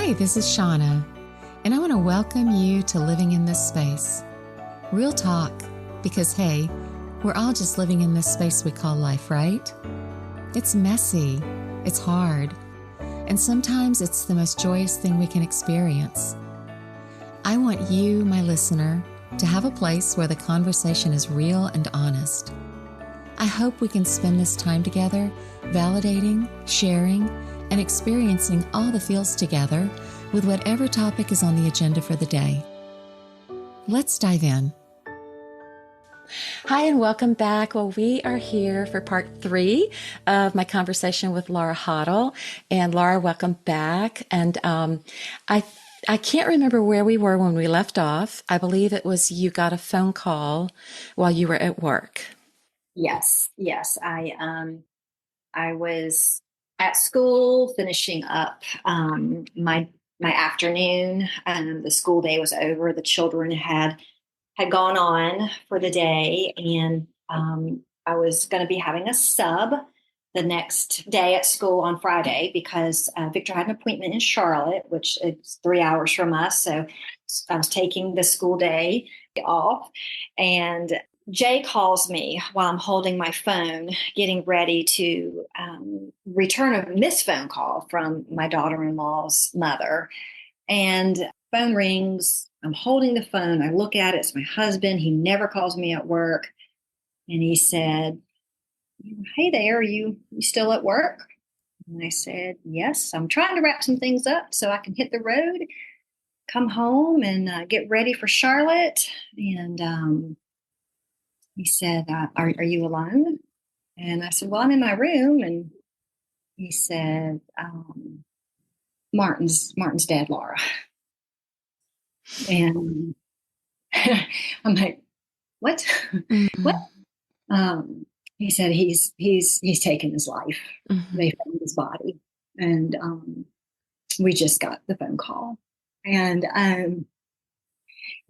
Hi, this is Shauna, and I want to welcome you to Living in This Space. Real talk, because hey, we're all just living in this space we call life, right? It's messy, it's hard, and sometimes it's the most joyous thing we can experience. I want you, my listener, to have a place where the conversation is real and honest. I hope we can spend this time together, validating, sharing, and experiencing all the feels together with whatever topic is on the agenda for the day. Let's dive in. Hi, and welcome back. Well, we are here for part 3 of my conversation with Laura Hoddle. And Laura, welcome back. And I can't remember where we were when we left off. I believe it was you got a phone call while you were at work. Yes. I was at school finishing up my afternoon. The school day was over. The children had gone on for the day, and I was going to be having a sub the next day at school on Friday because Victor had an appointment in Charlotte, which is 3 hours from us. So I was taking the school day off, and Jay calls me while I'm holding my phone, getting ready to return a missed phone call from my daughter-in-law's mother. And phone rings. I'm holding the phone. I look at it. It's my husband. He never calls me at work. And he said, "Hey there, are you still at work?" And I said, "Yes, I'm trying to wrap some things up so I can hit the road, come home, and get ready for Charlotte." And he said, are you alone? And I said, "Well, I'm in my room." And he said, Martin's dead, Laura." And I'm like, "What?" Mm-hmm. "What?" He said, he's taken his life. Mm-hmm. They found his body. And we just got the phone call. And, on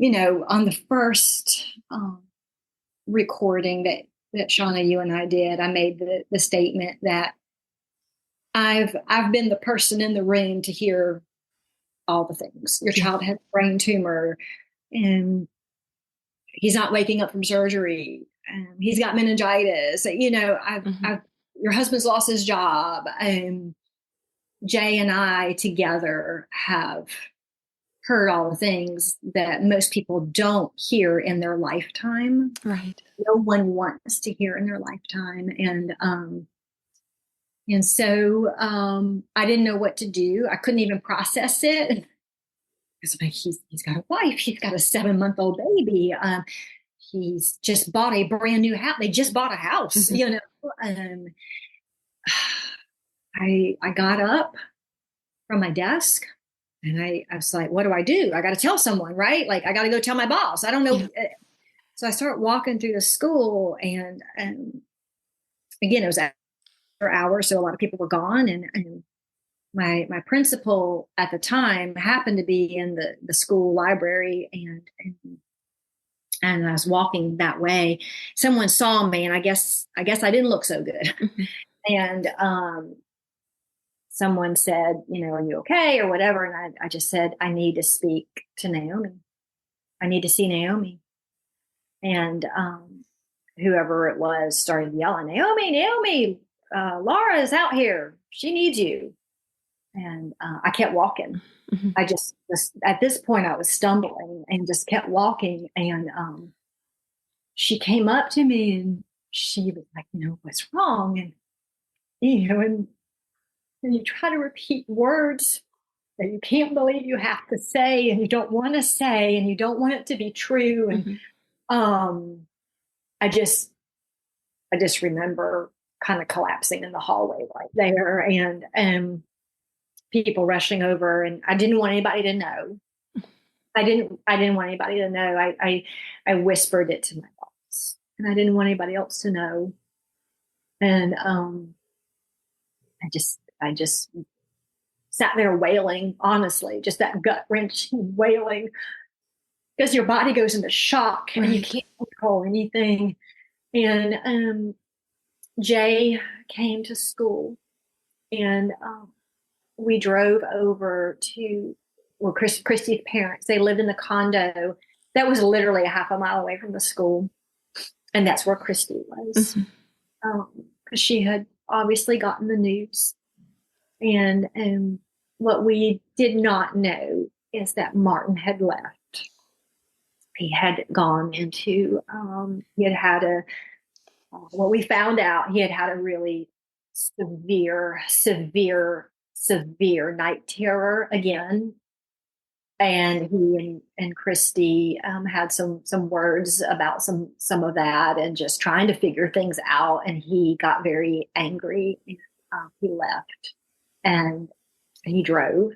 the first recording that Shauna, you and I did, I made the statement that I've been the person in the room to hear all the things. Your child had a brain tumor, and he's not waking up from surgery. He's got meningitis. I've your husband's lost his job. Jay and I together have heard all the things that most people don't hear in their lifetime. Right. No one wants to hear in their lifetime. And so I didn't know what to do. I couldn't even process it. Because I'm like, he's got a wife. He's got a 7-month-old baby. He's just bought a brand new house. They just bought a house, I got up from my desk, and I was like, "What do? I got to tell someone, right? Like, I got to go tell my boss. I don't know." Yeah. So I start walking through the school, and again, it was after hours, so a lot of people were gone, and my principal at the time happened to be in the school library, and I was walking that way. Someone saw me, and I guess I didn't look so good. Mm-hmm. And someone said, "Are you okay?" or whatever. And I just said, "I need to speak to Naomi. I need to see Naomi." And whoever it was started yelling, Naomi, Laura is out here. She needs you." And I kept walking. Mm-hmm. I just at this point, I was stumbling and just kept walking. And she came up to me, and she was like, "What's wrong?" And, and you try to repeat words that you can't believe you have to say, and you don't want to say, and you don't want it to be true. And I just remember kind of collapsing in the hallway right there, and people rushing over, and I didn't want anybody to know. I didn't want anybody to know. I whispered it to my boss, and I didn't want anybody else to know. And I just sat there wailing, honestly, just that gut-wrenching wailing, because your body goes into shock. Right. And you can't control anything. And Jay came to school, and we drove over to, well, Christy's parents, they lived in the condo that was literally a half a mile away from the school. And that's where Christy was. Because she had obviously gotten the news. And what we did not know is that Martin had left. He had gone into, he had had what we found out, he had had a really severe night terror again. And he and Christy had some words about some of that, and just trying to figure things out. And he got very angry. And, he left, and he drove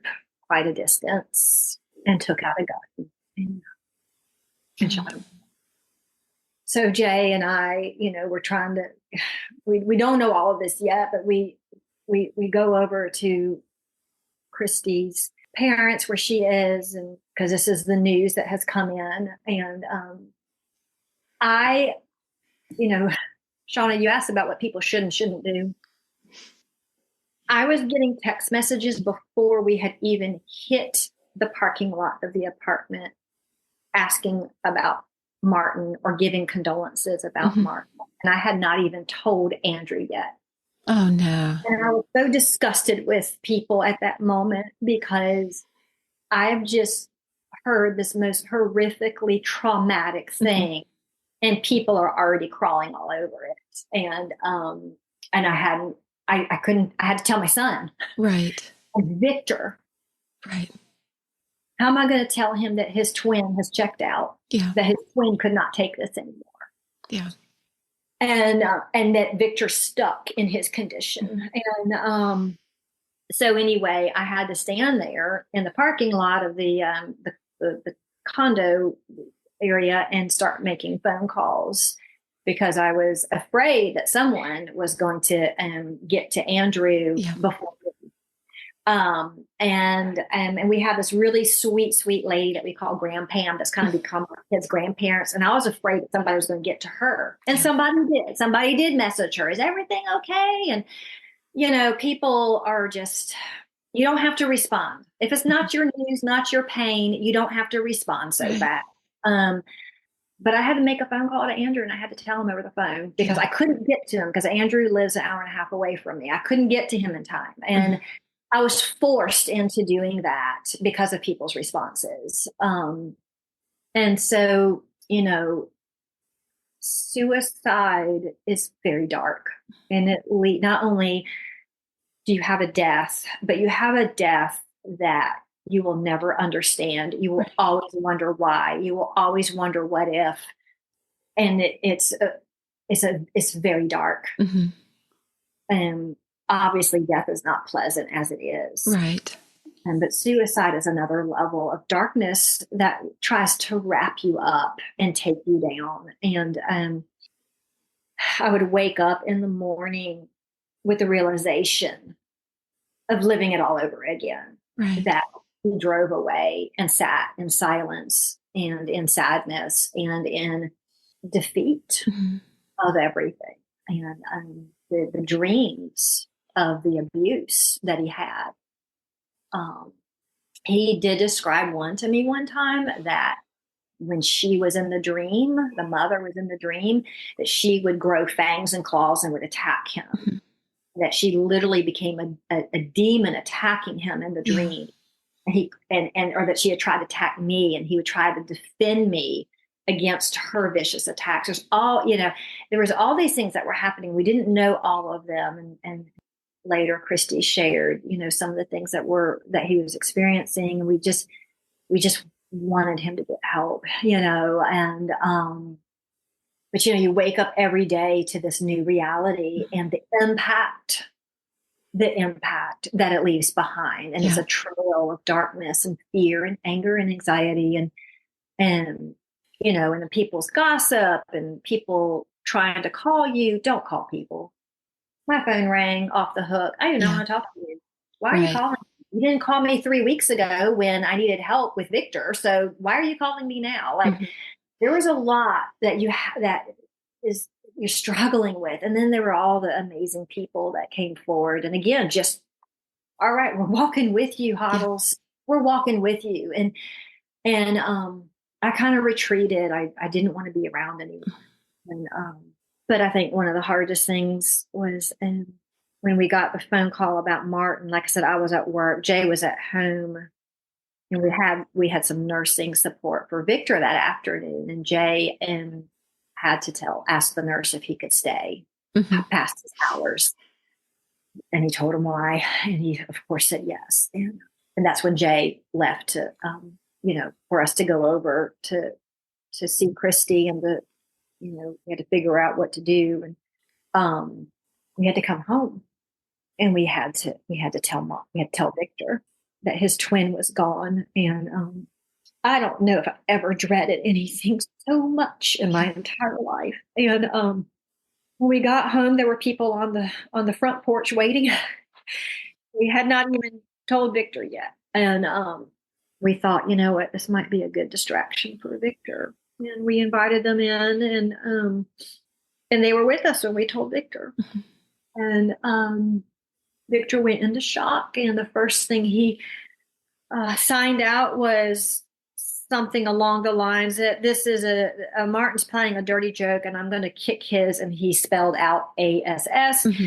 quite a distance and took out a gun and shot him. So Jay and I, we're trying to. We don't know all of this yet, but we go over to Christy's parents where she is, and because this is the news that has come in. And I, Shauna, you asked about what people should and shouldn't do. I was getting text messages before we had even hit the parking lot of the apartment asking about Martin or giving condolences about Martin. And I had not even told Andrew yet. Oh, no. And I was so disgusted with people at that moment, because I've just heard this most horrifically traumatic thing, and people are already crawling all over it. And I had to tell my son. Right. And Victor. Right. How am I going to tell him that his twin has checked out? Yeah. That his twin could not take this anymore. Yeah. And that Victor's stuck in his condition. And so anyway, I had to stand there in the parking lot of the condo area and start making phone calls, because I was afraid that someone was going to get to Andrew before. And we have this really sweet lady that we call Grand Pam that's kind of become our kids' grandparents. And I was afraid that somebody was going to get to her. And somebody did message her. Is everything okay? And, people are just, you don't have to respond. If it's not your news, not your pain, you don't have to respond so bad. But I had to make a phone call to Andrew, and I had to tell him over the phone, because I couldn't get to him, because Andrew lives an hour and a half away from me. I couldn't get to him in time. And I was forced into doing that because of people's responses. And so, suicide is very dark. And not only do you have a death, but you have a death that you will never understand. You will always wonder why. You will always wonder what if. And it's very dark. And obviously death is not pleasant as it is. Right. But suicide is another level of darkness that tries to wrap you up and take you down. And I would wake up in the morning with the realization of living it all over again. Right. That he drove away and sat in silence and in sadness and in defeat of everything. And the dreams of the abuse that he had. He did describe one to me one time, that when she was in the dream, the mother was in the dream, that she would grow fangs and claws and would attack him. That she literally became a demon attacking him in the dream. Or that she had tried to attack me, and he would try to defend me against her vicious attacks. There was all these things that were happening. We didn't know all of them. And later Christy shared, some of the things that he was experiencing. And we just wanted him to get help, but you wake up every day to this new reality and the impact that it leaves behind. And it's a trail of darkness and fear and anger and anxiety and the people's gossip and people trying to call you. Don't call people. My phone rang off the hook. I didn't know how to talk to you. Why are you calling? You didn't call me 3 weeks ago when I needed help with Victor. So why are you calling me now? There was a lot that you're struggling with. And then there were all the amazing people that came forward. And again, just all right, we're walking with you, Yeah. Hoddles. We're walking with you. And I kind of retreated. I didn't want to be around anyone. And but I think one of the hardest things was when we got the phone call about Martin. Like I said, I was at work. Jay was at home, and we had some nursing support for Victor that afternoon. And Jay had to ask the nurse if he could stay Hmm. past his hours. And he told him why, and he of course said yes. And that's when Jay left to for us to go over to see Christy, and we had to figure out what to do. And we had to come home, and we had to tell Victor that his twin was gone. And I don't know if I ever dreaded anything so much in my entire life. And when we got home, there were people on the front porch waiting. We had not even told Victor yet. And we thought, you know what, this might be a good distraction for Victor. And we invited them in, and they were with us when we told Victor. And Victor went into shock. And the first thing he signed out was something along the lines that this is a Martin's playing a dirty joke, and I'm going to kick his, and he spelled out ASS. Hmm.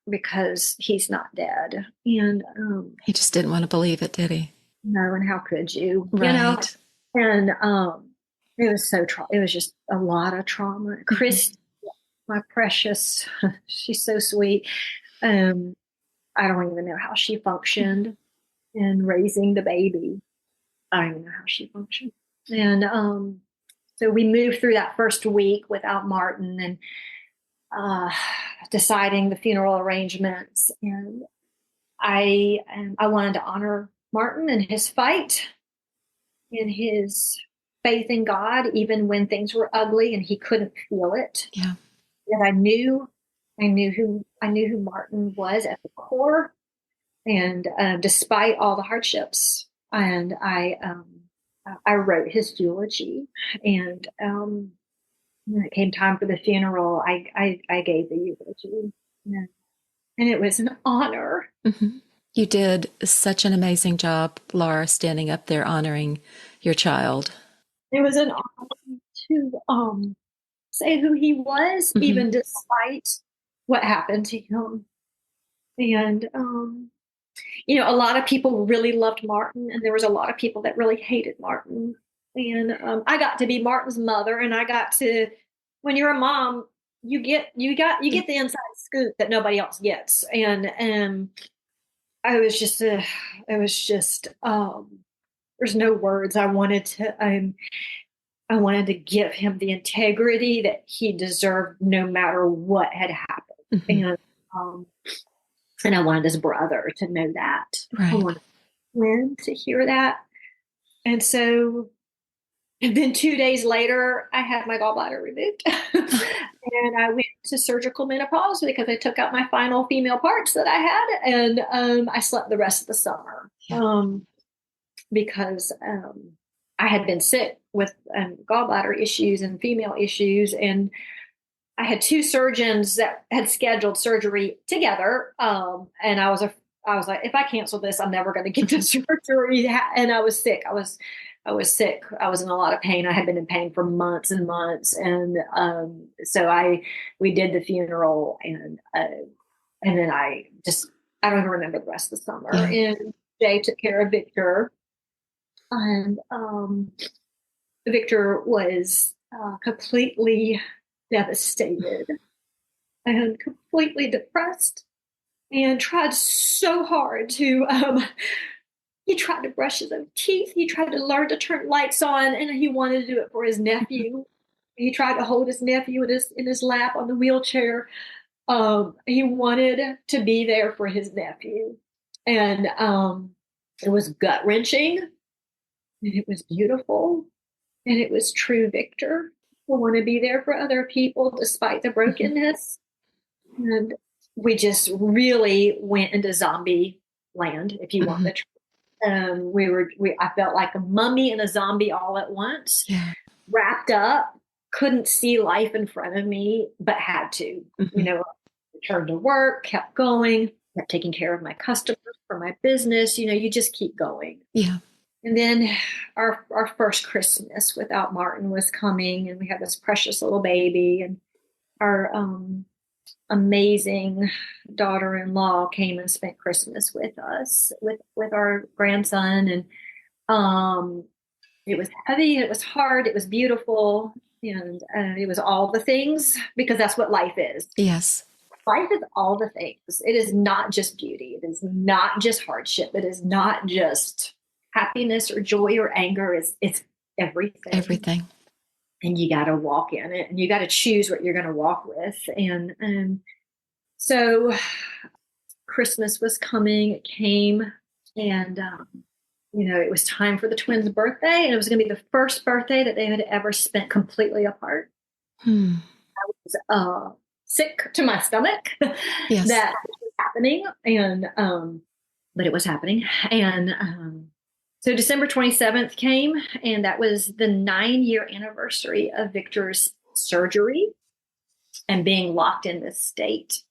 Because he's not dead. And He just didn't want to believe it, did he? no, and how could you? Right. And it was it was just a lot of trauma. Chris, my precious, she's so sweet. I don't even know how she functioned in raising the baby. I don't even know how she functioned. And so we moved through that first week without Martin, and deciding the funeral arrangements. And I wanted to honor Martin and his fight and his faith in God, even when things were ugly and he couldn't feel it. Yeah. And I knew who Martin was at the core, and despite all the hardships. And I wrote his eulogy, and when it came time for the funeral, I gave the eulogy, and it was an honor. Hmm. You did such an amazing job, Laura, standing up there honoring your child. It was an honor to say who he was, Hmm. even despite what happened to him. And a lot of people really loved Martin, and there was a lot of people that really hated Martin. And I got to be Martin's mother, and I got to. When you're a mom, you get the inside scoop that nobody else gets. And I was just there's no words. I wanted to give him the integrity that he deserved, no matter what had happened. Hmm. um, and I wanted his brother to know that. I Right. wanted him to hear that. And so, and then 2 days later, I had my gallbladder removed. And I went to surgical menopause because I took out my final female parts that I had. And I slept the rest of the summer because I had been sick with gallbladder issues and female issues. And I had two surgeons that had scheduled surgery together. And I was like, if I cancel this, I'm never going to get the surgery. And I was sick. I was sick. I was in a lot of pain. I had been in pain for months and months. And so we did the funeral, and then I don't even remember the rest of the summer. Yeah. And Jay took care of Victor. And Victor was completely devastated and completely depressed, and tried so hard to he tried to brush his own teeth. He tried to learn to turn lights on, and he wanted to do it for his nephew. He tried to hold his nephew in his lap on the wheelchair. He wanted to be there for his nephew. And it was gut wrenching, and it was beautiful, and it was true Victor. I want to be there for other people despite the brokenness. And we just really went into zombie land, if you want the truth. I felt like a mummy and a zombie all at once, Yeah. wrapped up, couldn't see life in front of me, but had to, Hmm. returned to work, kept going. kept taking care of my customers for my business. You just keep going. Yeah. And then our first Christmas without Martin was coming, and we had this precious little baby, and our amazing daughter-in-law came and spent Christmas with us, with our grandson. And it was heavy, it was hard, it was beautiful, and it was all the things, because that's what life is. Yes. Life is all the things. It is not just beauty. It is not just hardship. It is not just happiness or joy or anger. It's everything. Everything. And you got to walk in it, and you got to choose what you're going to walk with. And so Christmas was coming. It came, and it was time for the twins' birthday, and it was going to be the first birthday that they had ever spent completely apart. I was sick to my stomach Yes. that was happening, and but it was happening. And so December 27th came, and that was the 9-year anniversary of Victor's surgery and being locked in this state.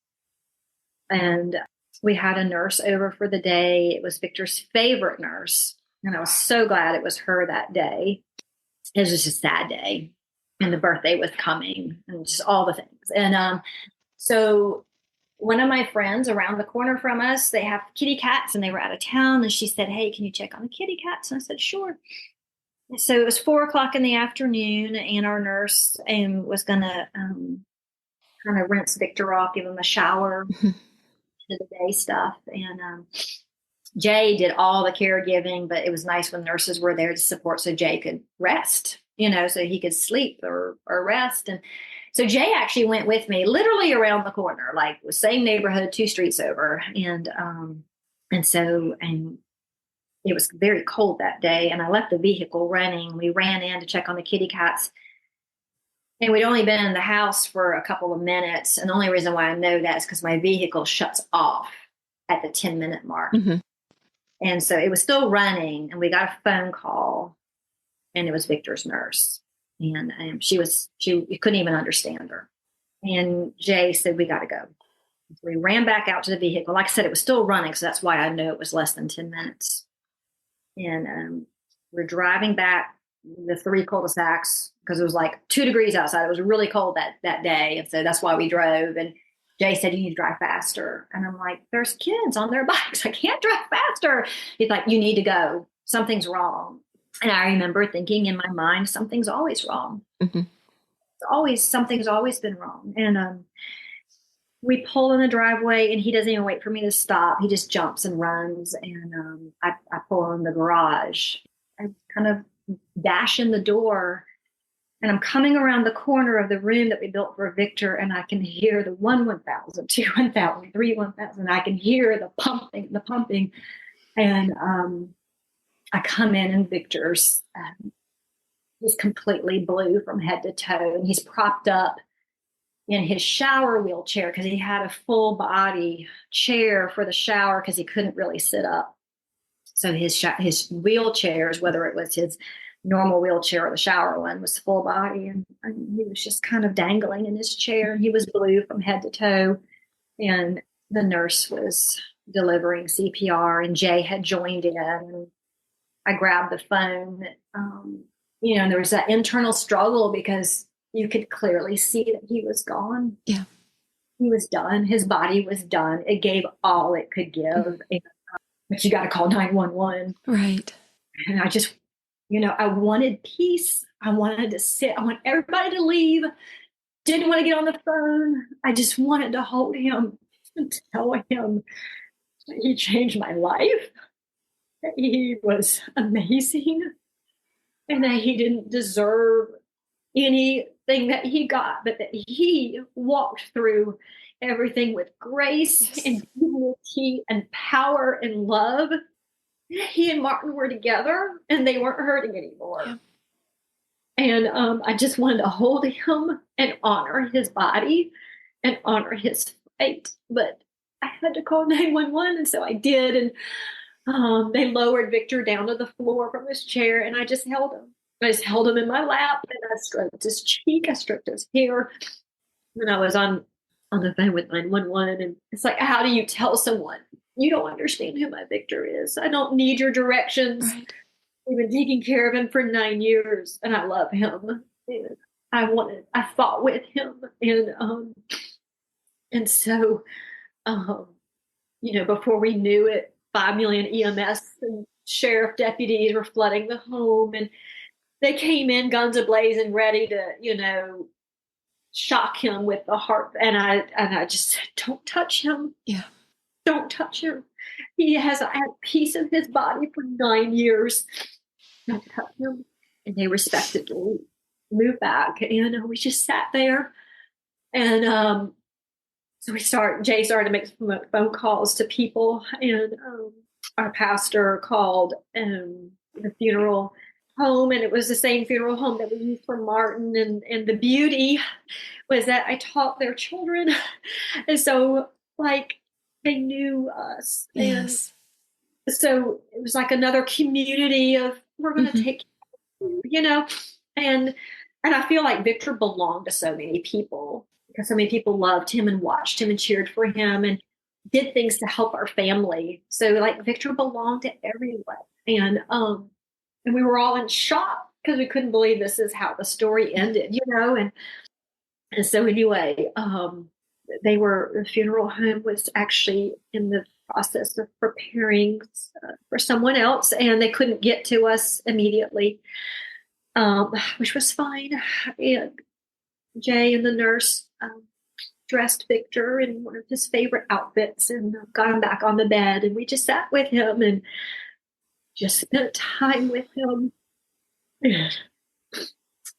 And we had a nurse over for the day. It was Victor's favorite nurse, and I was so glad it was her that day. It was just a sad day, and the birthday was coming, and just all the things. And so one of my friends around the corner from us, they have kitty cats, and they were out of town, and she said, "Hey, can you check on the kitty cats?" And I said, "Sure." And so it was 4:00 in the afternoon, and our nurse was going to kind of rinse Victor off, give him a shower, do the day stuff. And Jay did all the caregiving, but it was nice when nurses were there to support so Jay could rest, so he could sleep or rest. And so Jay actually went with me, literally around the corner, like the same neighborhood, 2 streets over. And it was very cold that day, and I left the vehicle running. We ran in to check on the kitty cats, and we'd only been in the house for a couple of minutes. And the only reason why I know that is because my vehicle shuts off at the 10-minute mark. Mm-hmm. And so it was still running, and we got a phone call, and it was Victor's nurse. And you couldn't even understand her. And Jay said, "We got to go." So we ran back out to the vehicle. Like I said, it was still running, so that's why I know it was less than 10 minutes. And we're driving back the 3 cul-de-sacs, because it was like 2 degrees outside. It was really cold that day. And so that's why we drove. And Jay said, "You need to drive faster." And I'm like, "There's kids on their bikes. I can't drive faster." He's like, "You need to go. Something's wrong." And I remember thinking in my mind, something's always wrong. Mm-hmm. Something's always been wrong. And we pull in the driveway, and he doesn't even wait for me to stop. He just jumps and runs. And I pull in the garage. I kind of dash in the door, and I'm coming around the corner of the room that we built for Victor, and I can hear the 1,000, 2, 1,000, 3, 1,000. I can hear the pumping. And I come in, and Victor's, he's completely blue from head to toe, and he's propped up in his shower wheelchair, because he had a full body chair for the shower because he couldn't really sit up. So his wheelchairs, whether it was his normal wheelchair or the shower one, was full body, and he was just kind of dangling in his chair, and he was blue from head to toe. And the nurse was delivering CPR, and Jay had joined in, and I grabbed the phone. And there was that internal struggle, because you could clearly see that he was gone. Yeah. He was done. His body was done. It gave all it could give. Mm-hmm. But you got to call 911. Right. And I just, I wanted peace. I wanted to sit. I want everybody to leave. Didn't want to get on the phone. I just wanted to hold him and tell him that he changed my life. That he was amazing, and that he didn't deserve anything that he got, but that he walked through everything with grace and dignity and power and love. He and Martin were together, and they weren't hurting anymore. Yeah. And I just wanted to hold him and honor his body and honor his fate. But I had to call 911, and so I did. And they lowered Victor down to the floor from his chair, and I just held him. I just held him in my lap, and I stroked his cheek. I stroked his hair. And I was on on the phone with 911. And it's like, how do you tell someone you don't understand who my Victor is? I don't need your directions. Right. We've been taking care of him for 9 years, and I love him. And I fought with him, and so, um, before we knew it, 5 million EMS and sheriff deputies were flooding the home, and they came in guns ablazing, ready to, shock him with the heart. And I just said, don't touch him. Yeah. Don't touch him. He has had a piece of his body for 9 years. Don't touch him. And they respectfully moved back. And we just sat there. And so Jay started to make some phone calls to people. And our pastor called the funeral home, and it was the same funeral home that we used for Martin. And the beauty was that I taught their children. And so, like, they knew us. Yes. And so it was like another community of, we're going to take care of you, and I feel like Victor belonged to so many people, because so many people loved him and watched him and cheered for him and did things to help our family. So, like, Victor belonged to everyone. And we were all in shock because we couldn't believe this is how the story ended, and so anyway, the funeral home was actually in the process of preparing for someone else, and they couldn't get to us immediately, which was fine. And Jay and the nurse dressed Victor in one of his favorite outfits and got him back on the bed, and we just sat with him and just spent time with him and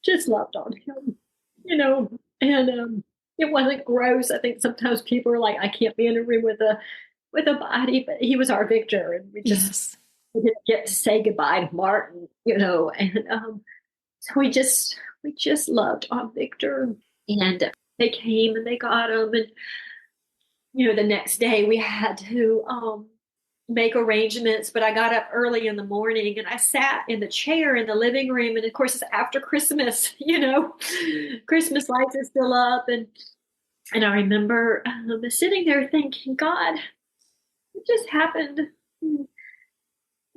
just loved on him, and it wasn't gross. I think sometimes people are like, I can't be in a room with a body, but he was our Victor, and we didn't get to say goodbye to Martin, and so we just loved on Victor. And they came and they got him, and the next day we had to make arrangements, but I got up early in the morning and I sat in the chair in the living room. And of course, it's after Christmas, Christmas lights are still up. And I remember sitting there thinking, God, what just happened? I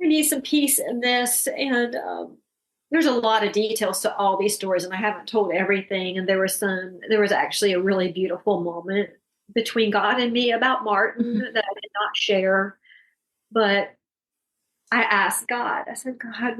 need some peace in this. And there's a lot of details to all these stories, and I haven't told everything. And there was actually a really beautiful moment between God and me about Martin that I did not share. But I asked God, I said, God, I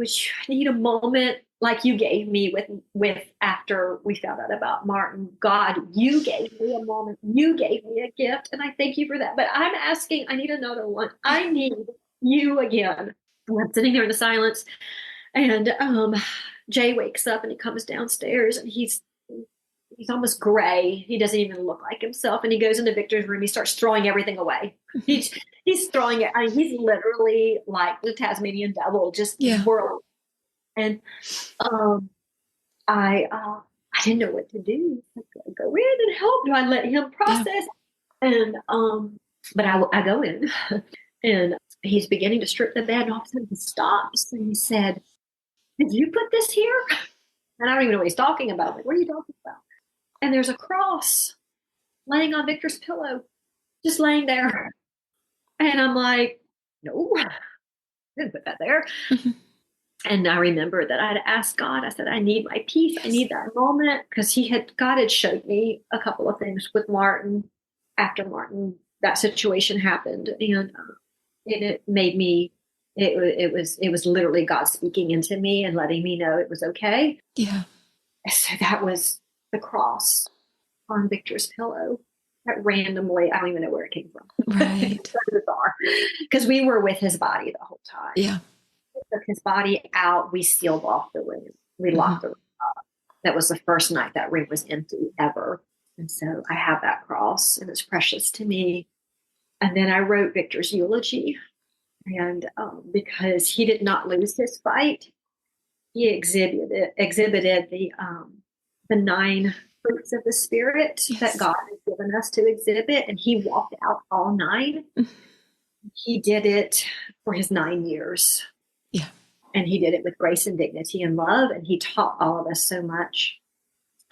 need a moment like you gave me with after we found out about Martin. God, you gave me a moment. You gave me a gift, and I thank you for that. But I'm asking, I need another one. I need you again. And I'm sitting there in the silence, and Jay wakes up and he comes downstairs, and he's almost gray. He doesn't even look like himself. And he goes into Victor's room. He starts throwing everything away. He's throwing it. I mean, he's literally like the Tasmanian devil, just whirling. And I didn't know what to do. Do I go in and help? Do I let him process? And but I go in, and he's beginning to strip the bed, and all of a sudden he stops and he said, "Did you put this here?" And I don't even know what he's talking about. I'm like, what are you talking about? And there's a cross laying on Victor's pillow, just laying there. And I'm like, no, I didn't put that there. And I remember that I had asked God, I said, I need my peace. I need that moment, because God had showed me a couple of things with Martin after that situation happened. And it made me, it was literally God speaking into me and letting me know it was okay. Yeah. So that was the cross on Victor's pillow. That randomly, I don't even know where it came from. Right. It's so bizarre, because we were with his body the whole time. Yeah. We took his body out. We sealed off the room. We locked the room up. That was the first night that room was empty ever. And so I have that cross, and it's precious to me. And then I wrote Victor's eulogy. And because he did not lose his fight, he exhibited the 9 fruits of the Spirit that God has given us to exhibit, and he walked out all 9. He did it for his 9 years. Yeah. And he did it with grace and dignity and love, and he taught all of us so much.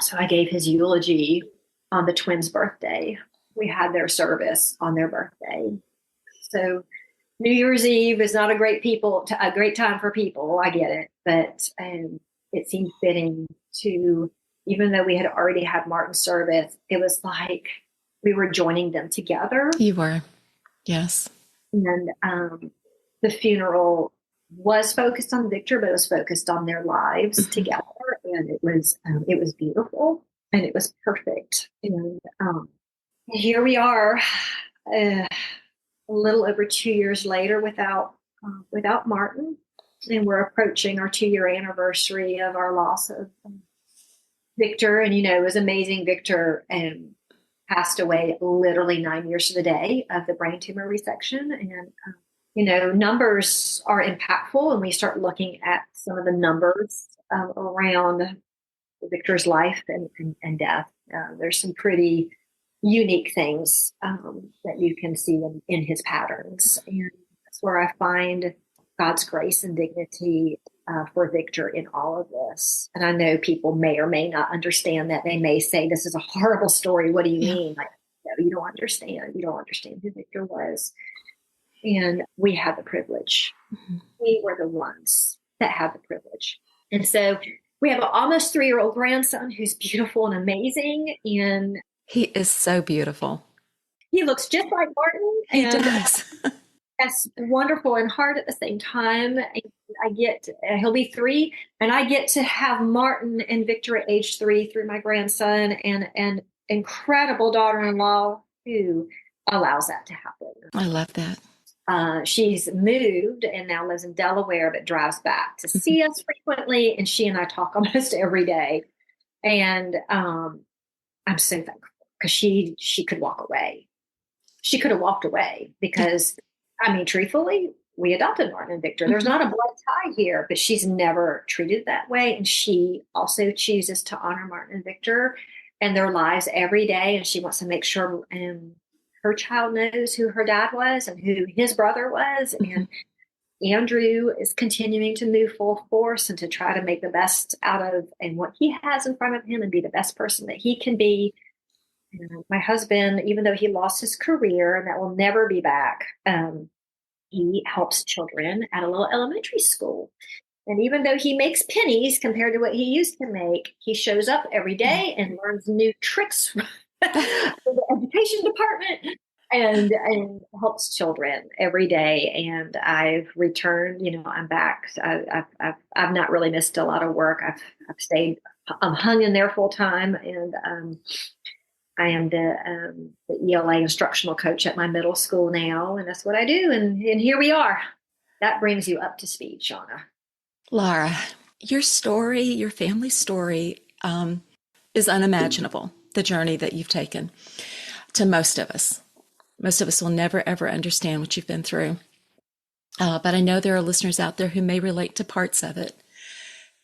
So I gave his eulogy on the twins' birthday. we had their service on their birthday. So New Year's Eve is not a great time for people. I get it, but it seemed fitting to, even though we had already had Martin's service, it was like we were joining them together. You were, yes. And the funeral was focused on Victor, but it was focused on their lives together, and it was beautiful and it was perfect. And here we are. A little over 2 years later without Martin, and we're approaching our 2-year anniversary of our loss of Victor. And it was amazing. Victor passed away literally 9 years to the day of the brain tumor resection, and numbers are impactful, and we start looking at some of the numbers around Victor's life and death. There's some pretty unique things that you can see in his patterns. And that's where I find God's grace and dignity for Victor in all of this. And I know people may or may not understand that. They may say, this is a horrible story. What do you mean? Like, no, you don't understand. You don't understand who Victor was. And we had the privilege. Mm-hmm. We were the ones that had the privilege. And so we have an almost 3-year-old grandson who's beautiful and amazing. And he is so beautiful. He looks just like Martin. He does. That's wonderful and hard at the same time. He'll be 3, and I get to have Martin and Victor at age 3 through my grandson, and an incredible daughter-in-law who allows that to happen. I love that. She's moved and now lives in Delaware, but drives back to see us frequently. And she and I talk almost every day. And I'm so thankful, because she could walk away. She could have walked away because, truthfully, we adopted Martin and Victor. There's not a blood tie here, but she's never treated that way. And she also chooses to honor Martin and Victor and their lives every day. And she wants to make sure her child knows who her dad was and who his brother was. And Andrew is continuing to move full force and to try to make the best out of and what he has in front of him and be the best person that he can be. My husband, even though he lost his career and that will never be back, he helps children at a little elementary school. And even though he makes pennies compared to what he used to make, he shows up every day and learns new tricks from the education department and helps children every day. And I've returned, I'm back. I've not really missed a lot of work. I've stayed, I'm hung in there full time, and I am the ELA instructional coach at my middle school now, and that's what I do. And here we are. That brings you up to speed, Shauna. Laura, your story, your family story, is unimaginable. The journey that you've taken to most of us. Most of us will never, ever understand what you've been through. But I know there are listeners out there who may relate to parts of it.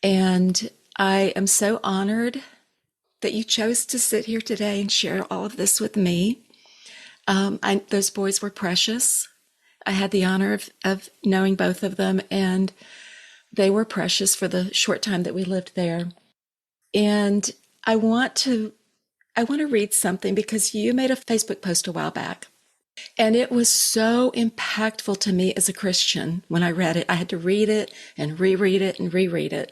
And I am so honored that you chose to sit here today and share all of this with me. Those boys were precious. I had the honor of knowing both of them, and they were precious for the short time that we lived there. And I want to read something, because you made a Facebook post a while back, and it was so impactful to me as a Christian. When I read it, I had to read it and reread it and reread it.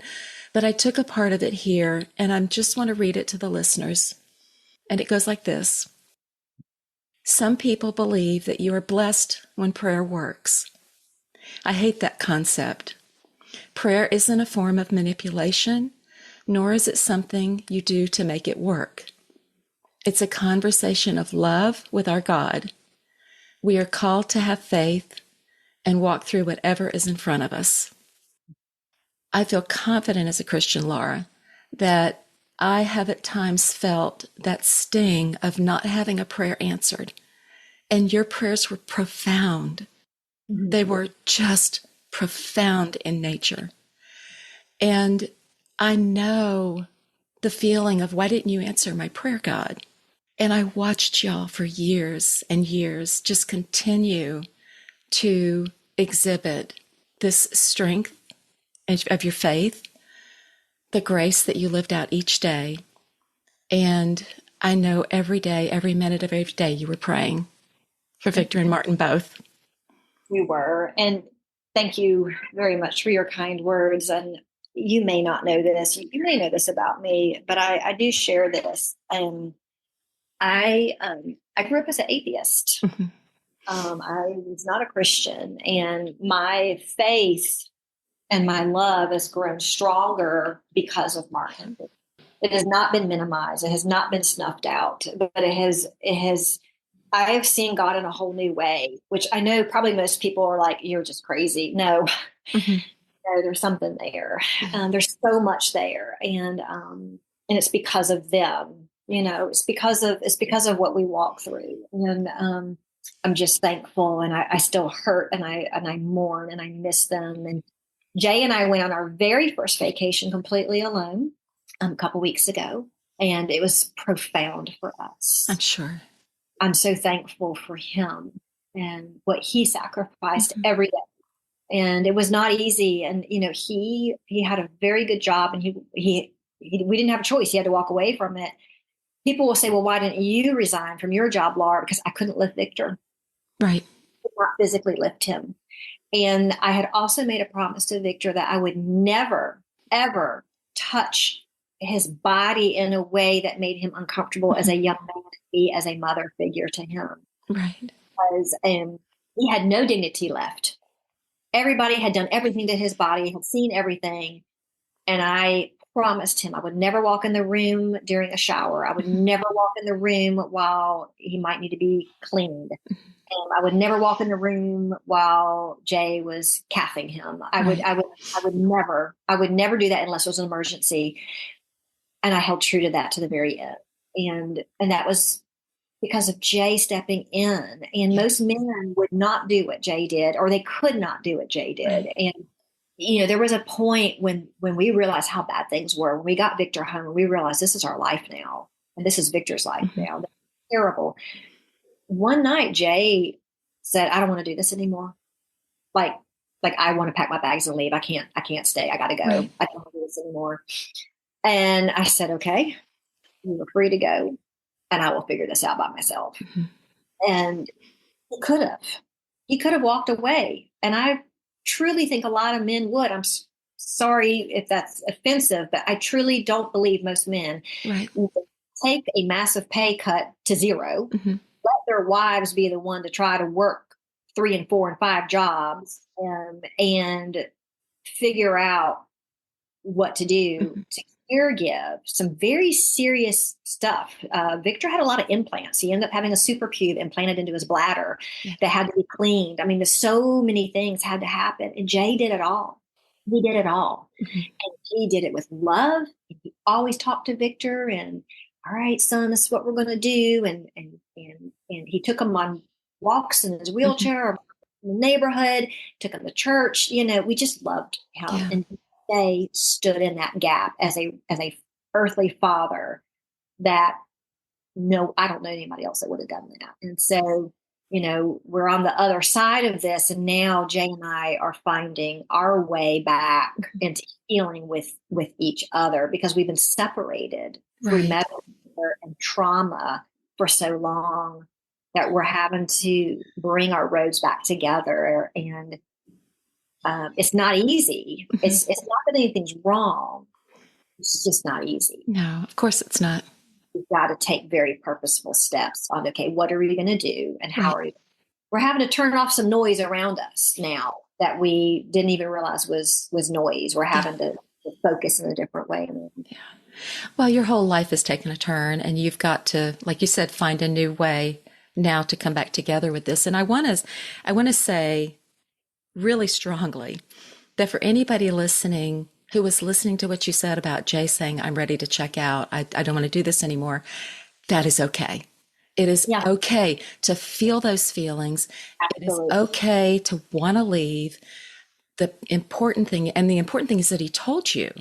But I took a part of it here, and I just want to read it to the listeners. And it goes like this. Some people believe that you are blessed when prayer works. I hate that concept. Prayer isn't a form of manipulation, nor is it something you do to make it work. It's a conversation of love with our God. We are called to have faith and walk through whatever is in front of us. I feel confident as a Christian, Laura, that I have at times felt that sting of not having a prayer answered. And your prayers were profound. Mm-hmm. They were just profound in nature. And I know the feeling of, why didn't you answer my prayer, God? And I watched y'all for years and years just continue to exhibit this strength of your faith, the grace that you lived out each day. And I know every day, every minute of every day you were praying for Victor and Martin both. We were. And thank you very much for your kind words. And you may not know this, you may know this about me, but I do share this. I grew up as an atheist. Mm-hmm. I was not a Christian, and my faith and my love has grown stronger because of Martin. It has not been minimized. It has not been snuffed out, but I have seen God in a whole new way, which I know probably most people are like, you're just crazy. No, Mm-hmm. no, there's something there. Yeah. There's so much there. And it's because of them, it's because of what we walk through. And, I'm just thankful, and I still hurt, and I mourn, and I miss them. And Jay and I went on our very first vacation completely alone a couple weeks ago, and it was profound for us. I'm sure. I'm so thankful for him and what he sacrificed Mm-hmm. every day. And it was not easy. And, he had a very good job, and we didn't have a choice. He had to walk away from it. People will say, well, why didn't you resign from your job, Laura? Because I couldn't lift Victor. Right. I could not physically lift him. And I had also made a promise to Victor that I would never, ever touch his body in a way that made him uncomfortable as a young man, to be as a mother figure to him. Right. Because he had no dignity left. Everybody had done everything to his body, had seen everything. And I promised him I would never walk in the room during a shower. I would never walk in the room while he might need to be cleaned. I would never walk in the room while Jay was cathing him. I would never do that unless it was an emergency. And I held true to that to the very end. And that was because of Jay stepping in. And most men would not do what Jay did, or they could not do what Jay did. Right. And there was a point when we realized how bad things were. When we got Victor home, and we realized this is our life now, and this is Victor's life now. That's terrible. One night, Jay said, "I don't want to do this anymore. Like I want to pack my bags and leave. I can't stay. I got to go. Right. I don't want to do this anymore." And I said, "Okay, you are free to go, and I will figure this out by myself." Mm-hmm. And he could have walked away. And I truly think a lot of men would. I'm sorry if that's offensive, but I truly don't believe most men Right. would take a massive pay cut to zero, Mm-hmm. let their wives be the one to try to work 3 and 4 and 5 jobs, and figure out what to do to give some very serious stuff. Victor had a lot of implants. He ended up having a super pube implanted into his bladder that had to be cleaned. I mean, there's so many things had to happen. And Jay did it all. He did it all. Mm-hmm. And he did it with love. And he always talked to Victor and, all right, son, this is what we're going to do. And he took him on walks in his wheelchair in the neighborhood, took him to church. We just loved him. Yeah. And they stood in that gap as a earthly father that I don't know anybody else that would have done that. And so, we're on the other side of this, and now Jay and I are finding our way back into healing with each other, because we've been separated through medical and trauma for so long that we're having to bring our roads back together. And it's not easy. Mm-hmm. It's not that anything's wrong. It's just not easy. No, of course it's not. We've got to take very purposeful steps on, okay, what are we going to do, and how are we? We're having to turn off some noise around us now that we didn't even realize was noise. We're having to focus in a different way. Yeah. Well, your whole life has taken a turn, and you've got to, like you said, find a new way now to come back together with this. And I want to say really strongly that for anybody listening who was listening to what you said about Jay saying, "I'm ready to check out. I don't want to do this anymore," that is okay. It is okay to feel those feelings. Absolutely. It is okay to want to leave. The important thing is that he told you.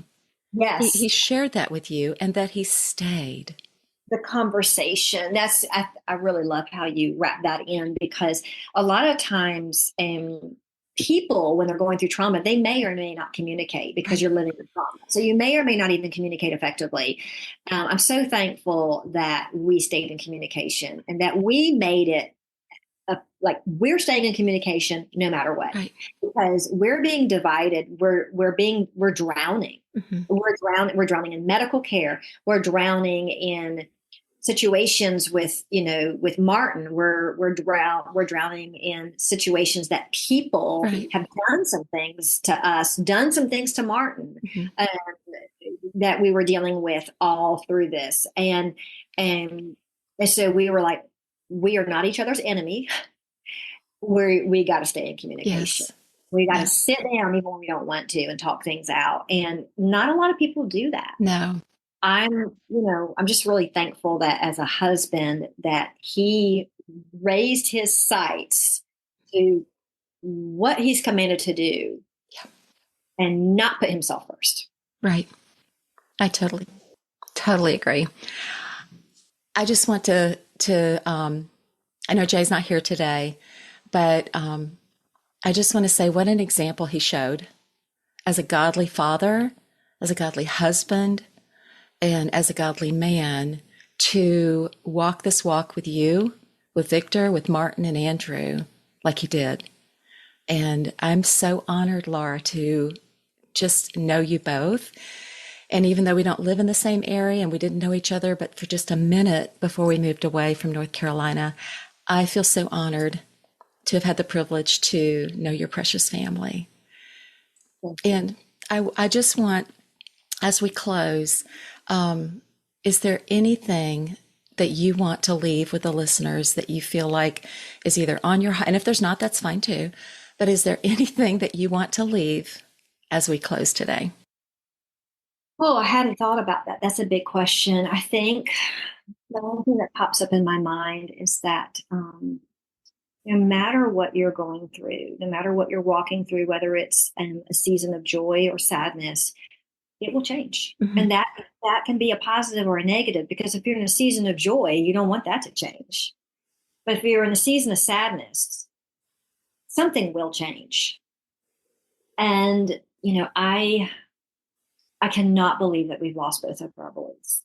Yes. He shared that with you, and that he stayed. The conversation. I really love how you wrap that in, because a lot of times, people, when they're going through trauma, they may or may not communicate because you're living with trauma. So you may or may not even communicate effectively. I'm so thankful that we stayed in communication and that we made it like we're staying in communication no matter what, Right. because we're being divided. We're drowning. Mm-hmm. We're drowning in medical care. We're drowning in situations with Martin. We're drowning in situations that people Right. have done some things to us, done some things to Martin, Mm-hmm. that we were dealing with all through this. And so we were like, we are not each other's enemy. We got to stay in communication. Yes. We got to Yeah. sit down even when we don't want to and talk things out. And not a lot of people do that. No. I'm just really thankful that as a husband that he raised his sights to what he's commanded to do, Yeah. and not put himself first. Right. I totally agree. I just want to I know Jay's not here today, but I just want to say what an example he showed as a godly father, as a godly husband, and as a godly man to walk this walk with you, with Victor, with Martin and Andrew, like he did. And I'm so honored, Laura, to just know you both. And even though we don't live in the same area and we didn't know each other, but for just a minute before we moved away from North Carolina, I feel so honored to have had the privilege to know your precious family. And I just want, as we close, is there anything that you want to leave with the listeners that you feel like is either on your heart? And if there's not, that's fine too. But is there anything that you want to leave as we close today? Oh, I hadn't thought about that. That's a big question. I think the only thing that pops up in my mind is that no matter what you're going through, no matter what you're walking through, whether it's a season of joy or sadness, it will change. Mm-hmm. And that can be a positive or a negative, because if you're in a season of joy, you don't want that to change. But if you're in a season of sadness, something will change. And, I cannot believe that we've lost both of our boys.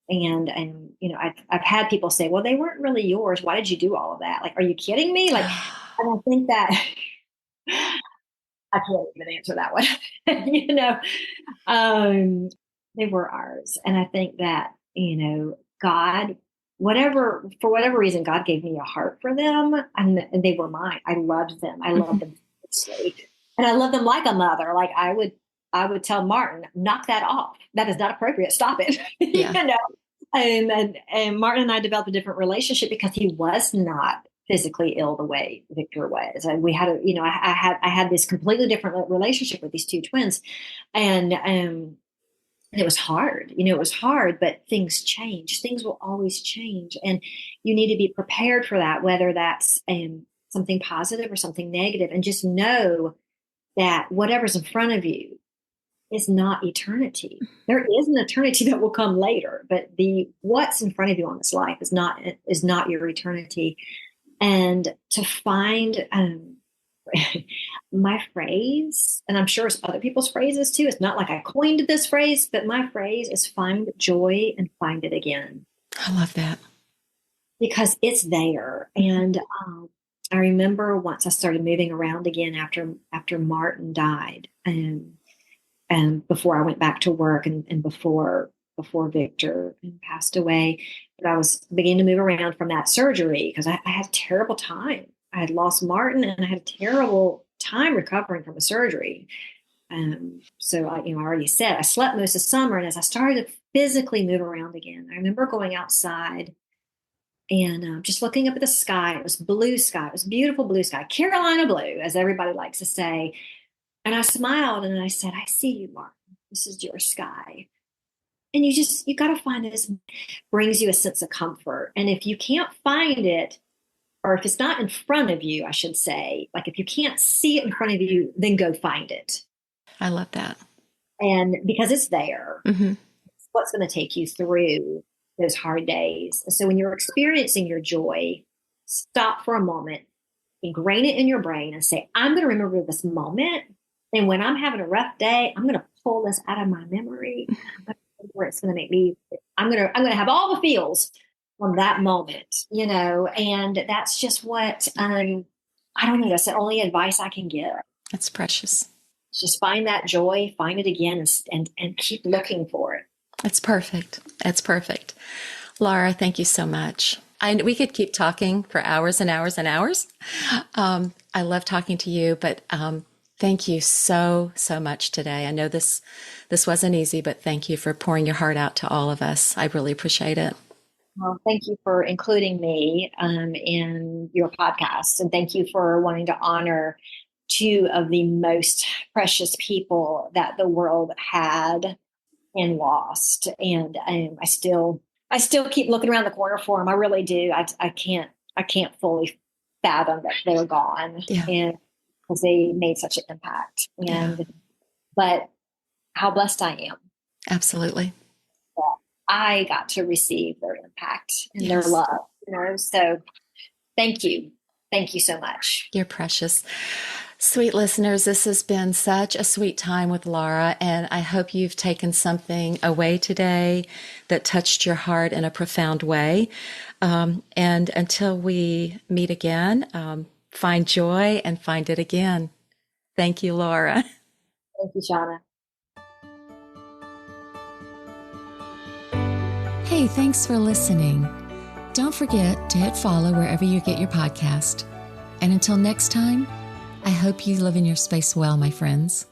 And I've had people say, well, they weren't really yours. Why did you do all of that? Like, are you kidding me? Like, and I think that I can't even answer that one. They were ours. And I think that, God, for whatever reason, God gave me a heart for them, and they were mine. I loved them. I loved them immensely. And I loved them like a mother. Like I would tell Martin, knock that off. That is not appropriate. Stop it. Yeah. And Martin and I developed a different relationship because he was not physically ill the way Victor was. And we had I had this completely different relationship with these two twins. And it was hard. It was hard, but things change. Things will always change. And you need to be prepared for that, whether that's something positive or something negative. And just know that whatever's in front of you is not eternity. There is an eternity that will come later, but what's in front of you on this life is not your eternity. And to find my phrase, and I'm sure it's other people's phrases too. It's not like I coined this phrase, but my phrase is find joy and find it again. I love that. Because it's there. And I remember once I started moving around again after Martin died, and before I went back to work, and before Victor passed away, but I was beginning to move around from that surgery because I had a terrible time. I had lost Martin, and I had a terrible time recovering from the surgery. So I already said I slept most of the summer, and as I started to physically move around again, I remember going outside and just looking up at the sky. It was blue sky. It was beautiful blue sky, Carolina blue, as everybody likes to say. And I smiled and I said, I see you, Martin. This is your sky. And you got to find this, brings you a sense of comfort. And if you can't find it, or if it's not in front of you, I should say, like if you can't see it in front of you, then go find it. I love that. And because it's there, Mm-hmm. it's what's going to take you through those hard days. And so when you're experiencing your joy, stop for a moment ingrain it in your brain and say, I'm going to remember this moment. And when I'm having a rough day, I'm going to pull this out of my memory. Where it's going to make me, I'm going to have all the feels from that moment, and that's just what, I don't know. That's the only advice I can give. That's precious. Just find that joy, find it again, and keep looking for it. It's perfect. It's perfect. Laura, thank you so much. We could keep talking for hours and hours and hours. I love talking to you, but thank you so, so much today. I know this wasn't easy, but thank you for pouring your heart out to all of us. I really appreciate it. Well, thank you for including me in your podcast. And thank you for wanting to honor two of the most precious people that the world had and lost. And I still keep looking around the corner for them. I really do. I can't fully fathom that they're gone. Yeah. And because they made such an impact. But how blessed I am. Absolutely. I got to receive their impact and their love, so thank you. Thank you so much. You're precious. Sweet listeners, this has been such a sweet time with Laura, and I hope you've taken something away today that touched your heart in a profound way. And until we meet again, find joy and find it again. Thank you, Laura. Thank you, Shauna. Hey, thanks for listening. Don't forget to hit follow wherever you get your podcast. And until next time, I hope you live in your space well, my friends.